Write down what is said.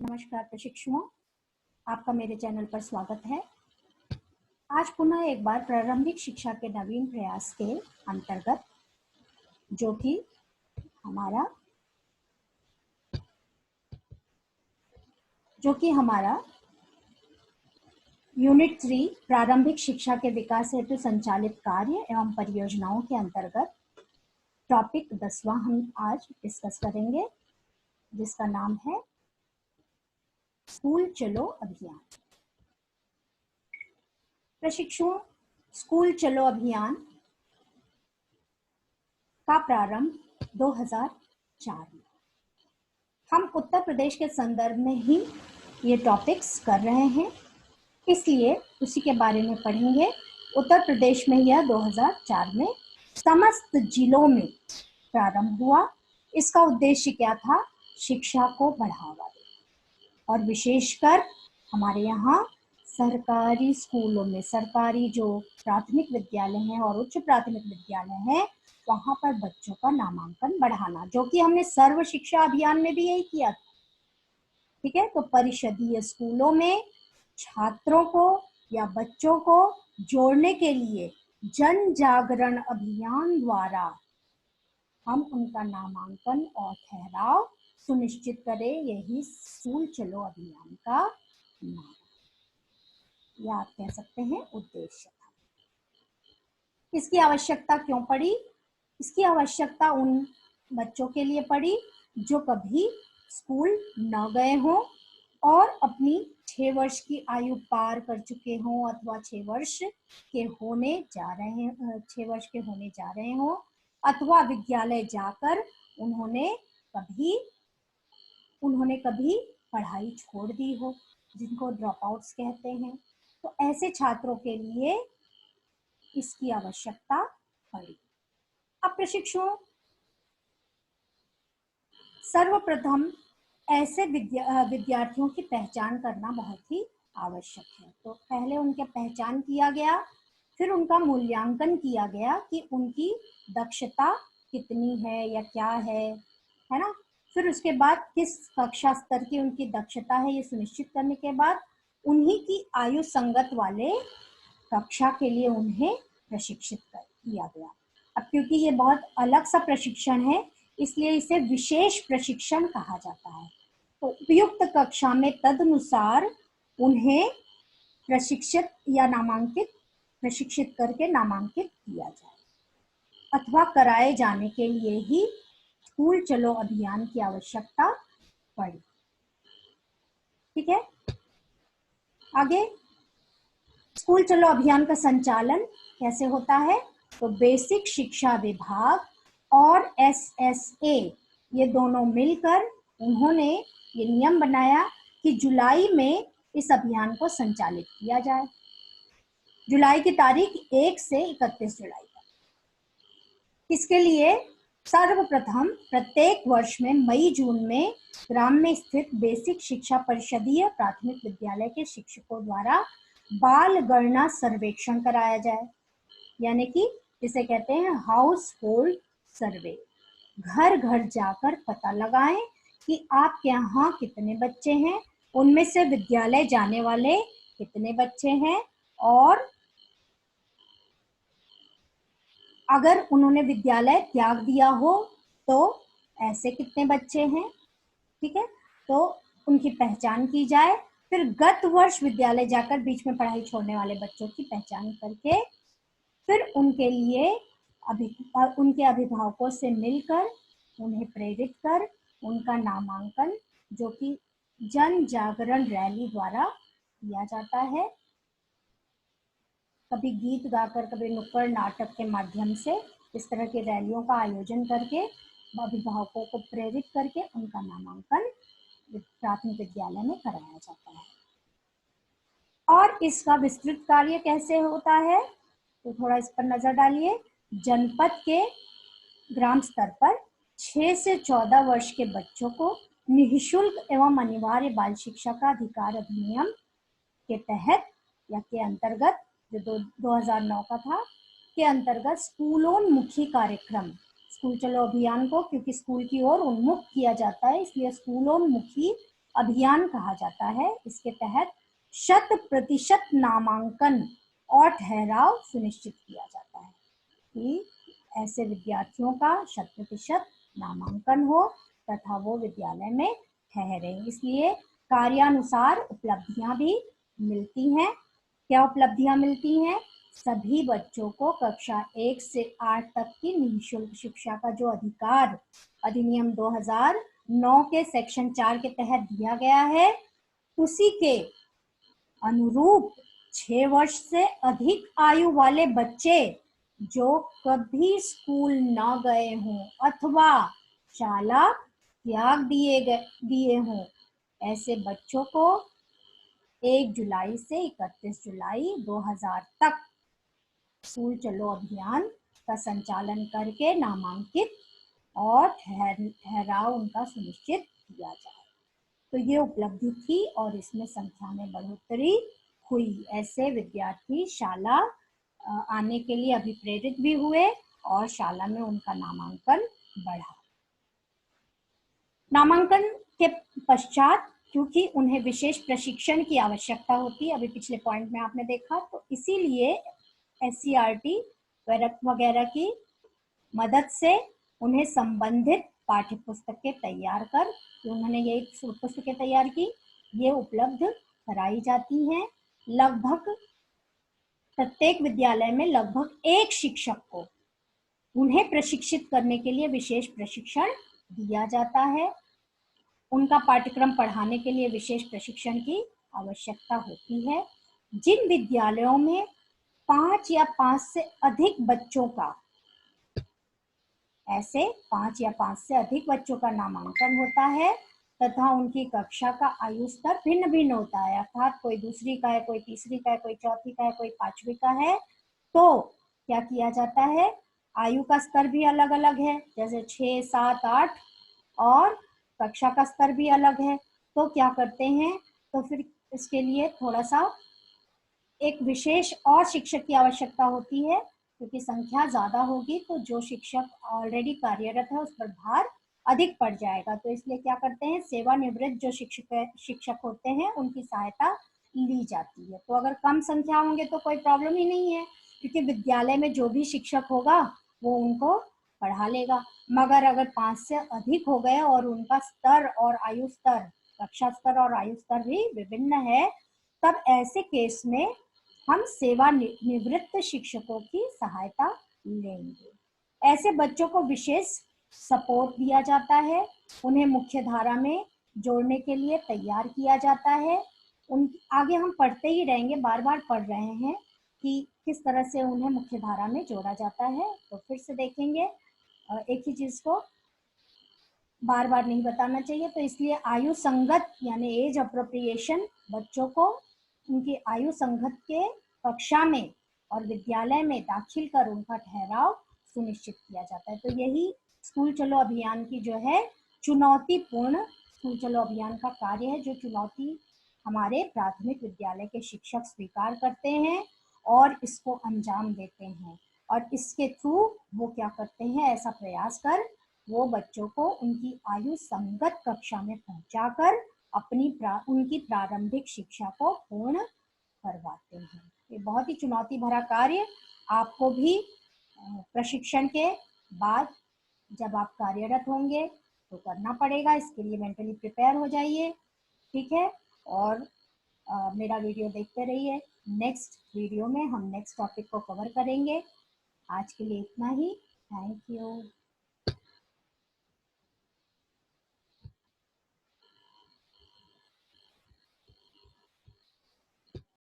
नमस्कार प्रशिक्षुओं, आपका मेरे चैनल पर स्वागत है। आज पुनः एक बार प्रारंभिक शिक्षा के नवीन प्रयास के अंतर्गत जो कि हमारा यूनिट 3 प्रारंभिक शिक्षा के विकास हेतु संचालित कार्य एवं परियोजनाओं के अंतर्गत टॉपिक 10वां हम आज डिस्कस करेंगे, जिसका नाम है स्कूल चलो अभियान। प्रशिक्षुओं, स्कूल चलो अभियान का प्रारंभ 2004 में। हम उत्तर प्रदेश के संदर्भ में ही ये टॉपिक्स कर रहे हैं, इसलिए उसी के बारे में पढ़ेंगे। उत्तर प्रदेश में यह 2004 में समस्त जिलों में प्रारंभ हुआ। इसका उद्देश्य क्या था? शिक्षा को बढ़ावा देना, और विशेषकर हमारे यहाँ सरकारी स्कूलों में, सरकारी जो प्राथमिक विद्यालय हैं और उच्च प्राथमिक विद्यालय हैं, वहां पर बच्चों का नामांकन बढ़ाना, जो कि हमने सर्व शिक्षा अभियान में भी यही किया था। ठीक है, तो परिषदीय स्कूलों में छात्रों को या बच्चों को जोड़ने के लिए जन जागरण अभियान द्वारा हम उनका नामांकन और ठहराव सुनिश्चित करें, यही स्कूल चलो अभियान का नाम, या आप कह सकते हैं उद्देश्य था। इसकी आवश्यकता क्यों पड़ी? इसकी आवश्यकता उन बच्चों के लिए पड़ी जो कभी स्कूल न गए हों और अपनी 6 वर्ष की आयु पार कर चुके हों, अथवा 6 वर्ष के होने जा रहे हों, अथवा विद्यालय जाकर उन्होंने कभी पढ़ाई छोड़ दी हो, जिनको ड्रॉप आउट्स कहते हैं। तो ऐसे छात्रों के लिए इसकी आवश्यकता पड़ी। अब प्रशिक्षुओं, सर्वप्रथम ऐसे विद्यार्थियों की पहचान करना बहुत ही आवश्यक है। तो पहले उनकी पहचान किया गया, फिर उनका मूल्यांकन किया गया कि उनकी दक्षता कितनी है या क्या है ना। फिर उसके बाद किस कक्षा स्तर की उनकी दक्षता है, ये सुनिश्चित करने के बाद उन्हीं की आयु संगत वाले कक्षा के लिए उन्हें प्रशिक्षित किया गया। अब क्योंकि ये बहुत अलग सा प्रशिक्षण है, इसलिए इसे विशेष प्रशिक्षण कहा जाता है। तो उपयुक्त कक्षा में तदनुसार उन्हें प्रशिक्षित करके नामांकित किया जाए, अथवा कराए जाने के लिए ही स्कूल चलो अभियान की आवश्यकता पड़ी। ठीक है, आगे स्कूल चलो अभियान का संचालन कैसे होता है? तो बेसिक शिक्षा विभाग और SSA ये दोनों मिलकर उन्होंने ये नियम बनाया कि जुलाई में इस अभियान को संचालित किया जाए। जुलाई की तारीख 1 से 31 जुलाई तक। इसके लिए सर्वप्रथम प्रत्येक वर्ष में मई जून में ग्राम में स्थित बेसिक शिक्षा परिषदीय प्राथमिक विद्यालय के शिक्षकों द्वारा बाल गणना सर्वेक्षण कराया जाए, यानी कि जिसे कहते हैं हाउस होल्ड सर्वे। घर घर जाकर पता लगाएं कि आपके यहाँ कितने बच्चे हैं, उनमें से विद्यालय जाने वाले कितने बच्चे हैं, और अगर उन्होंने विद्यालय त्याग दिया हो तो ऐसे कितने बच्चे हैं। ठीक है, तो उनकी पहचान की जाए। फिर गत वर्ष विद्यालय जाकर बीच में पढ़ाई छोड़ने वाले बच्चों की पहचान करके फिर उनके लिए उनके अभिभावकों से मिलकर उन्हें प्रेरित कर उनका नामांकन, जो कि जन जागरण रैली द्वारा किया जाता है, कभी गीत गाकर, कभी नुक्कड़ नाटक के माध्यम से इस तरह की रैलियों का आयोजन करके अभिभावकों को प्रेरित करके उनका नामांकन प्राथमिक विद्यालय में कराया जाता है। और इसका विस्तृत कार्य कैसे होता है, तो थोड़ा इस पर नजर डालिए। जनपद के ग्राम स्तर पर 6 से 14 वर्ष के बच्चों को निःशुल्क एवं अनिवार्य बाल शिक्षा का अधिकार अधिनियम के तहत या के अंतर्गत, जो 2009 का था, के अंतर्गत स्कूलोन्मुखी कार्यक्रम, स्कूल चलो अभियान को क्योंकि स्कूल की ओर उन्मुख किया जाता है, इसलिए स्कूलोन्मुखी अभियान कहा जाता है। इसके तहत 100% नामांकन और ठहराव सुनिश्चित किया जाता है कि ऐसे विद्यार्थियों का 100% नामांकन हो तथा वो विद्यालय में ठहरे। इसलिए कार्यानुसार उपलब्धियां भी मिलती हैं। क्या उपलब्धियां मिलती हैं? सभी बच्चों को कक्षा 1 से 8 तक की निःशुल्क शिक्षा का जो अधिकार अधिनियम 2009 के सेक्शन 4 के तहत दिया गया है, उसी के अनुरूप 6 वर्ष से अधिक आयु वाले बच्चे जो कभी स्कूल न गए हों अथवा शाला त्याग दिए हों, ऐसे बच्चों को 1 जुलाई से 31 जुलाई 2000 तक स्कूल चलो अभियान का संचालन करके नामांकित और ठहराव उनका सुनिश्चित किया जाए। तो ये उपलब्धि थी और इसमें संख्या में बढ़ोतरी हुई। ऐसे विद्यार्थी शाला आने के लिए अभिप्रेरित भी हुए और शाला में उनका नामांकन बढ़ा। नामांकन के पश्चात क्योंकि उन्हें विशेष प्रशिक्षण की आवश्यकता होती है, अभी पिछले पॉइंट में आपने देखा, तो इसीलिए SCERT वगैरह की मदद से उन्हें संबंधित पाठ्य पुस्तकें तैयार कर, उन्होंने ये पुस्तकें तैयार की, ये उपलब्ध कराई जाती हैं। लगभग प्रत्येक विद्यालय में लगभग एक शिक्षक को उन्हें प्रशिक्षित करने के लिए विशेष प्रशिक्षण दिया जाता है। उनका पाठ्यक्रम पढ़ाने के लिए विशेष प्रशिक्षण की आवश्यकता होती है। जिन विद्यालयों में 5 या 5 से अधिक बच्चों का ऐसे 5 या 5 से अधिक बच्चों का नामांकन होता है तथा उनकी कक्षा का आयु स्तर भिन्न भिन्न होता है, अर्थात कोई दूसरी का है, कोई तीसरी का है, कोई चौथी का है, कोई 5वीं का है, तो क्या किया जाता है, आयु का स्तर भी अलग अलग है, जैसे 6, 7, 8 और कक्षा का स्तर भी अलग है। तो क्या करते हैं, तो फिर इसके लिए थोड़ा सा एक विशेष और शिक्षक की आवश्यकता होती है, क्योंकि संख्या ज्यादा होगी तो जो शिक्षक ऑलरेडी कार्यरत है उस पर भार अधिक पड़ जाएगा। तो इसलिए क्या करते हैं, सेवानिवृत्त जो शिक्षक होते हैं उनकी सहायता ली जाती है। तो अगर कम संख्या होंगे तो कोई प्रॉब्लम ही नहीं है, क्योंकि विद्यालय में जो भी शिक्षक होगा वो उनको पढ़ा लेगा। मगर अगर 5 से अधिक हो गए और उनका स्तर और आयु स्तर, कक्षा स्तर और आयु स्तर भी विभिन्न है, तब ऐसे केस में हम सेवानिवृत्त शिक्षकों की सहायता लेंगे। ऐसे बच्चों को विशेष सपोर्ट दिया जाता है, उन्हें मुख्य धारा में जोड़ने के लिए तैयार किया जाता है। उन आगे हम पढ़ते ही रहेंगे, बार बार पढ़ रहे हैं कि किस तरह से उन्हें मुख्य धारा में जोड़ा जाता है। तो फिर से देखेंगे, एक ही चीज को बार बार नहीं बताना चाहिए, तो इसलिए आयु संगत यानी एज अप्रोप्रिएशन बच्चों को उनकी आयु संगत के कक्षा में और विद्यालय में दाखिल कर उनका ठहराव सुनिश्चित किया जाता है। तो यही स्कूल चलो अभियान की जो है चुनौतीपूर्ण स्कूल चलो अभियान का कार्य है, जो चुनौती हमारे प्राथमिक विद्यालय के शिक्षक स्वीकार करते हैं और इसको अंजाम देते हैं। और इसके थ्रू वो क्या करते हैं, ऐसा प्रयास कर वो बच्चों को उनकी आयु संगत कक्षा में पहुंचाकर उनकी प्रारंभिक शिक्षा को पूर्ण करवाते हैं। ये बहुत ही चुनौती भरा कार्य आपको भी प्रशिक्षण के बाद जब आप कार्यरत होंगे तो करना पड़ेगा। इसके लिए मेंटली प्रिपेयर हो जाइए, ठीक है। और मेरा वीडियो देखते रहिए। नेक्स्ट वीडियो में हम नेक्स्ट टॉपिक को कवर करेंगे। आज के लिए इतना ही। Thank you.